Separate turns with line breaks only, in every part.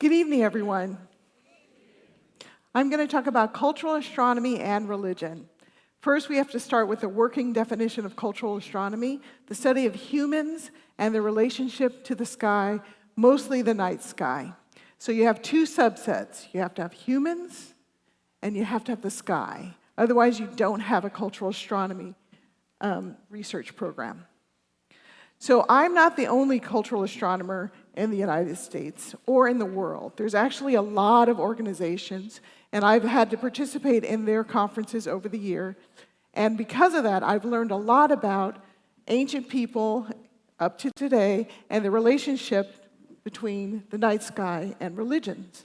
Good evening, everyone. I'm going to talk about cultural astronomy and religion. First, we have to start with the working definition of cultural astronomy, the study of humans and their relationship to the sky, mostly the night sky. So you have two subsets. You have to have humans, and you have to have the sky. Otherwise, you don't have a cultural astronomy research program. So I'm not the only cultural astronomer in the United States or in the world. There's actually a lot of organizations, and I've had to participate in their conferences over the year. And because of that, I've learned a lot about ancient people up to today and the relationship between the night sky and religions.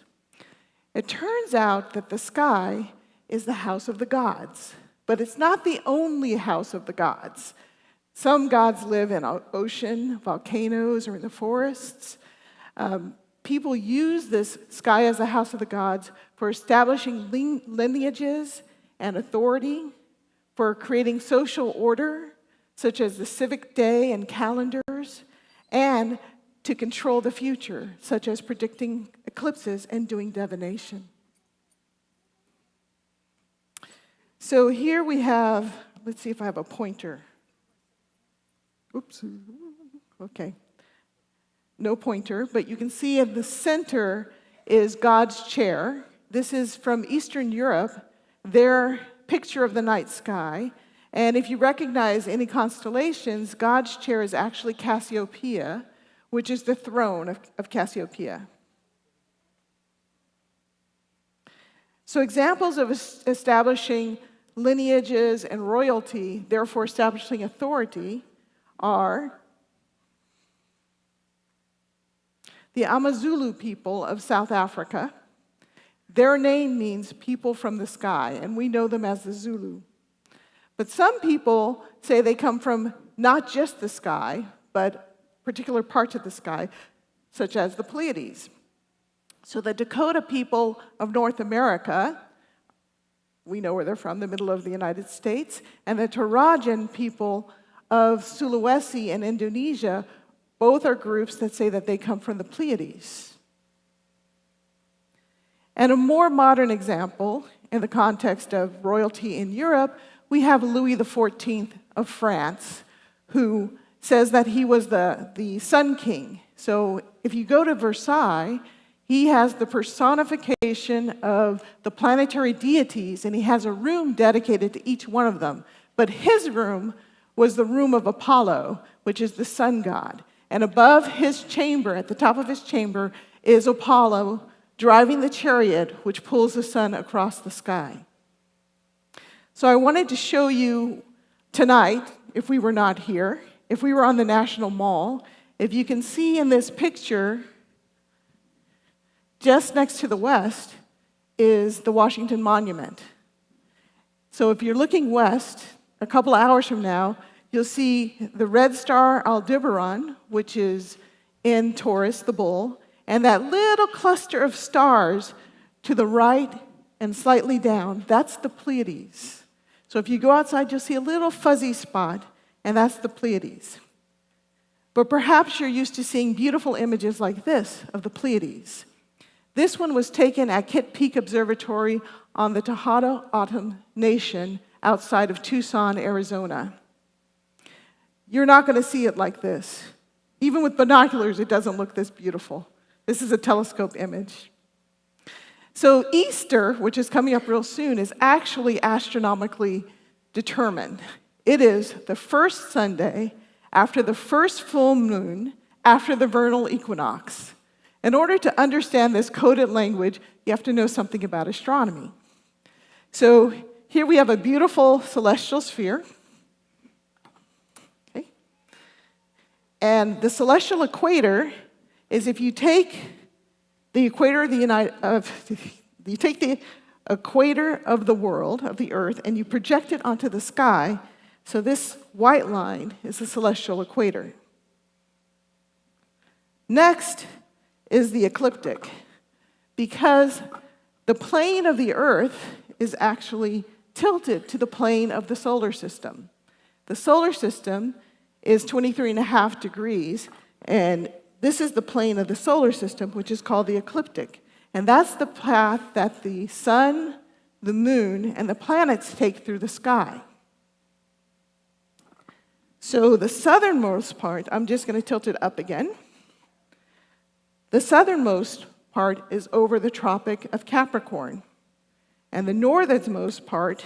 It turns out that the sky is the house of the gods, but it's not the only house of the gods. Some gods live in ocean, volcanoes, or in the forests. People use this sky as the house of the gods for establishing lineages and authority, for creating social order, such as the civic day and calendars, and to control the future, such as predicting eclipses and doing divination. So here we have, let's see if I have a pointer. Oops, okay. No pointer, but you can see in the center is God's chair. This is from Eastern Europe, their picture of the night sky. And if you recognize any constellations, God's chair is actually Cassiopeia, which is the throne of Cassiopeia. So examples of establishing lineages and royalty, therefore establishing authority, are the Amazulu people of South Africa. Their name means people from the sky, and we know them as the Zulu. But some people say they come from not just the sky, but particular parts of the sky, such as the Pleiades. So the Dakota people of North America, we know where they're from, the middle of the United States, and the Torajan people of Sulawesi in Indonesia, both are groups that say that they come from the Pleiades. And a more modern example, in the context of royalty in Europe, we have Louis XIV of France, who says that he was the Sun King. So if you go to Versailles, he has the personification of the planetary deities, and he has a room dedicated to each one of them. But his room was the room of Apollo, which is the sun god. And above his chamber, at the top of his chamber, is Apollo driving the chariot, which pulls the sun across the sky. So I wanted to show you tonight, if we were not here, if we were on the National Mall, if you can see in this picture, just next to the west is the Washington Monument. So if you're looking west, a couple of hours from now, you'll see the red star Aldebaran, which is in Taurus, the bull, and that little cluster of stars to the right and slightly down, that's the Pleiades. So if you go outside, you'll see a little fuzzy spot, and that's the Pleiades. But perhaps you're used to seeing beautiful images like this of the Pleiades. This one was taken at Kitt Peak Observatory on the Tohono O'odham Nation outside of Tucson, Arizona. You're not going to see it like this. Even with binoculars, it doesn't look this beautiful. This is a telescope image. So Easter, which is coming up real soon, is actually astronomically determined. It is the first Sunday after the first full moon after the vernal equinox. In order to understand this coded language, you have to know something about astronomy. So here we have a beautiful celestial sphere. Okay. And the celestial equator is if you take the equator of the equator of the world, of the Earth, and you project it onto the sky, so this white line is the celestial equator. Next is the ecliptic, because the plane of the Earth is actually tilted to the plane of the solar system. The solar system is 23.5 degrees, and this is the plane of the solar system, which is called the ecliptic. And that's the path that the sun, the moon, and the planets take through the sky. So the southernmost part, I'm just going to tilt it up again. The southernmost part is over the Tropic of Capricorn, and the northernmost part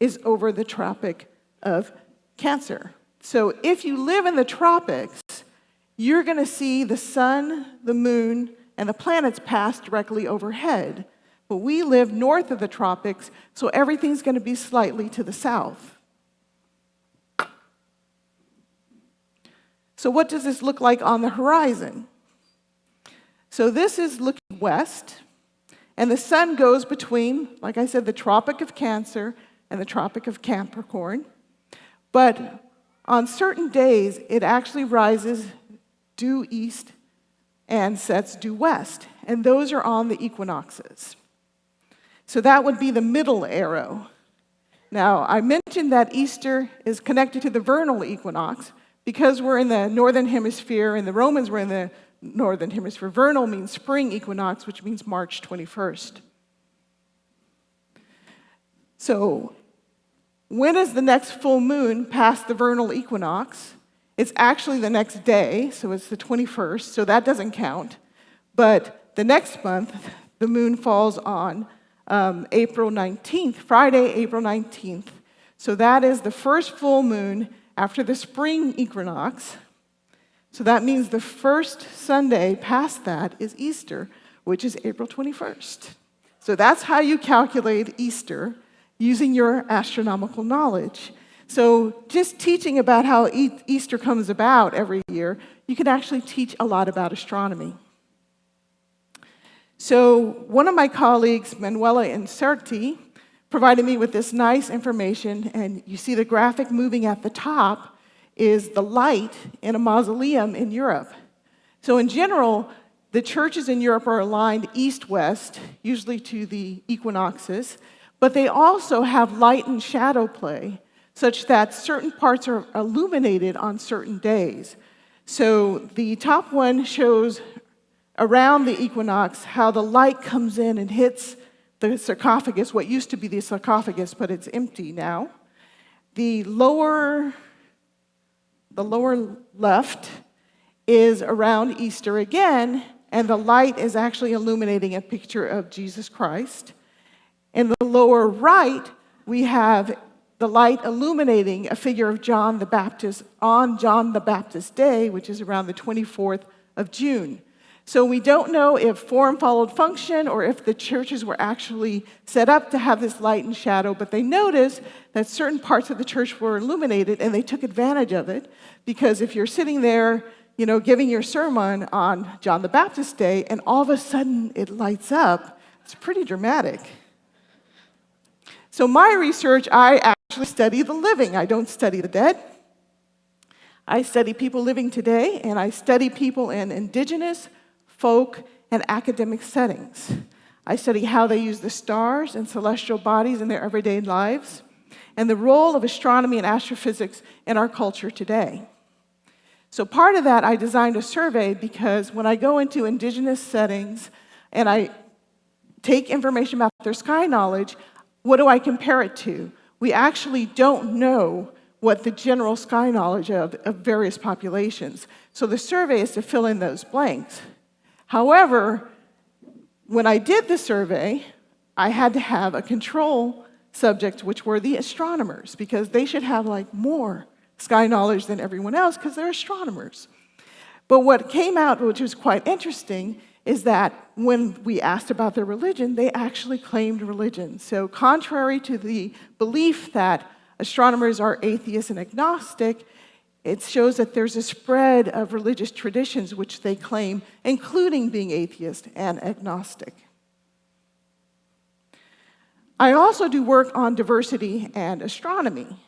is over the Tropic of Cancer. So if you live in the tropics, you're going to see the sun, the moon, and the planets pass directly overhead. But we live north of the tropics, so everything's going to be slightly to the south. So what does this look like on the horizon? So this is looking west, and the sun goes between, like I said, the Tropic of Cancer and the Tropic of Capricorn. But on certain days, it actually rises due east and sets due west, and those are on the equinoxes. So that would be the middle arrow. Now, I mentioned that Easter is connected to the vernal equinox because we're in the northern hemisphere, and the Romans were in the northern hemisphere. Vernal means spring equinox, which means March 21st. So, when is the next full moon past the vernal equinox? It's actually the next day, so it's the 21st, so that doesn't count. But the next month, the moon falls on April 19th, Friday, April 19th. So that is the first full moon after the spring equinox. So that means the first Sunday past that is Easter, which is April 21st. So that's how you calculate Easter using your astronomical knowledge. So just teaching about how Easter comes about every year, you can actually teach a lot about astronomy. So one of my colleagues, Manuela Inserti, provided me with this nice information, and you see the graphic moving at the top is the light in a mausoleum in Europe. So in general, the churches in Europe are aligned east-west, usually to the equinoxes, but they also have light and shadow play, such that certain parts are illuminated on certain days. So the top one shows around the equinox how the light comes in and hits the sarcophagus, what used to be the sarcophagus, but it's empty now. The lower left is around Easter again, and the light is actually illuminating a picture of Jesus Christ. In the lower right, we have the light illuminating a figure of John the Baptist on John the Baptist Day, which is around the 24th of June. So we don't know if form followed function or if the churches were actually set up to have this light and shadow, but they noticed that certain parts of the church were illuminated, and they took advantage of it, because if you're sitting there, giving your sermon on John the Baptist Day, and all of a sudden it lights up, it's pretty dramatic. So my research, I actually study the living. I don't study the dead. I study people living today, and I study people in indigenous, folk, and academic settings. I study how they use the stars and celestial bodies in their everyday lives, and the role of astronomy and astrophysics in our culture today. So part of that, I designed a survey because when I go into indigenous settings and I take information about their sky knowledge, what do I compare it to? We actually don't know what the general sky knowledge of various populations. So the survey is to fill in those blanks. However, when I did the survey, I had to have a control subject, which were the astronomers, because they should have more sky knowledge than everyone else because they're astronomers. But what came out, which was quite interesting, is that when we asked about their religion, they actually claimed religion. So contrary to the belief that astronomers are atheists and agnostic, it shows that there's a spread of religious traditions which they claim, including being atheist and agnostic. I also do work on diversity and astronomy,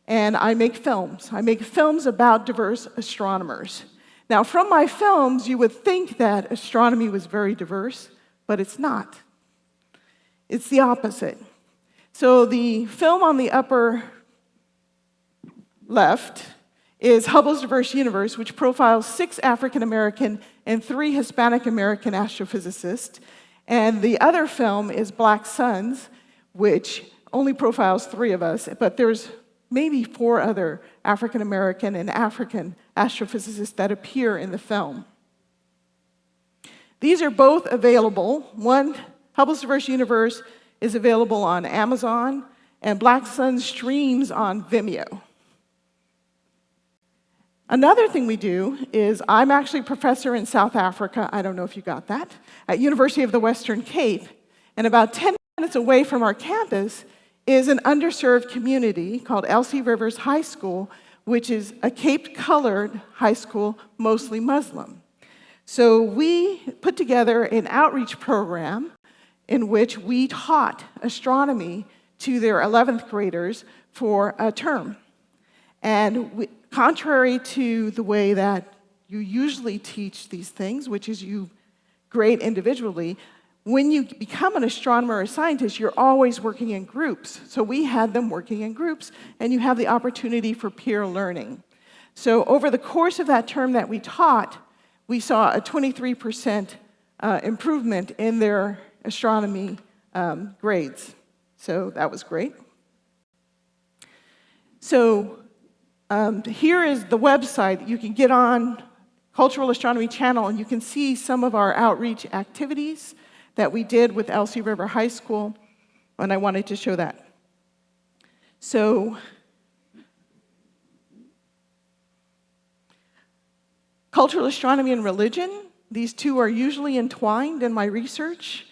and I make films. I make films about diverse astronomers. Now, from my films, you would think that astronomy was very diverse, but it's not. It's the opposite. So the film on the upper left is Hubble's Diverse Universe, which profiles 6 African American and 3 Hispanic American astrophysicists. And the other film is Black Suns, which only profiles 3 of us, but there's maybe 4 other African American and African astrophysicists that appear in the film. These are both available. One, Hubble's Diverse Universe, is available on Amazon, and Black Sun streams on Vimeo. Another thing we do is, I'm actually a professor in South Africa, I don't know if you got that, at University of the Western Cape, and about 10 minutes away from our campus is an underserved community called Elsie Rivers High School, which is a Cape-colored high school, mostly Muslim. So we put together an outreach program in which we taught astronomy to their 11th graders for a term. And contrary to the way that you usually teach these things, which is you grade individually, when you become an astronomer or a scientist, you're always working in groups. So we had them working in groups, and you have the opportunity for peer learning. So over the course of that term that we taught, we saw a 23% improvement in their astronomy grades. So that was great. So here is the website. You can get on Cultural Astronomy Channel, and you can see some of our outreach activities that we did with Elsie River High School, and I wanted to show that. So, cultural astronomy and religion, these two are usually entwined in my research.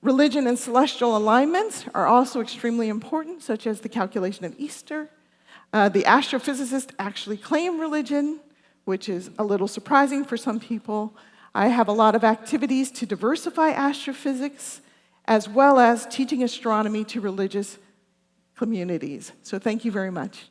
Religion and celestial alignments are also extremely important, such as the calculation of Easter. The astrophysicists actually claim religion, which is a little surprising for some people. I have a lot of activities to diversify astrophysics, as well as teaching astronomy to religious communities. So thank you very much.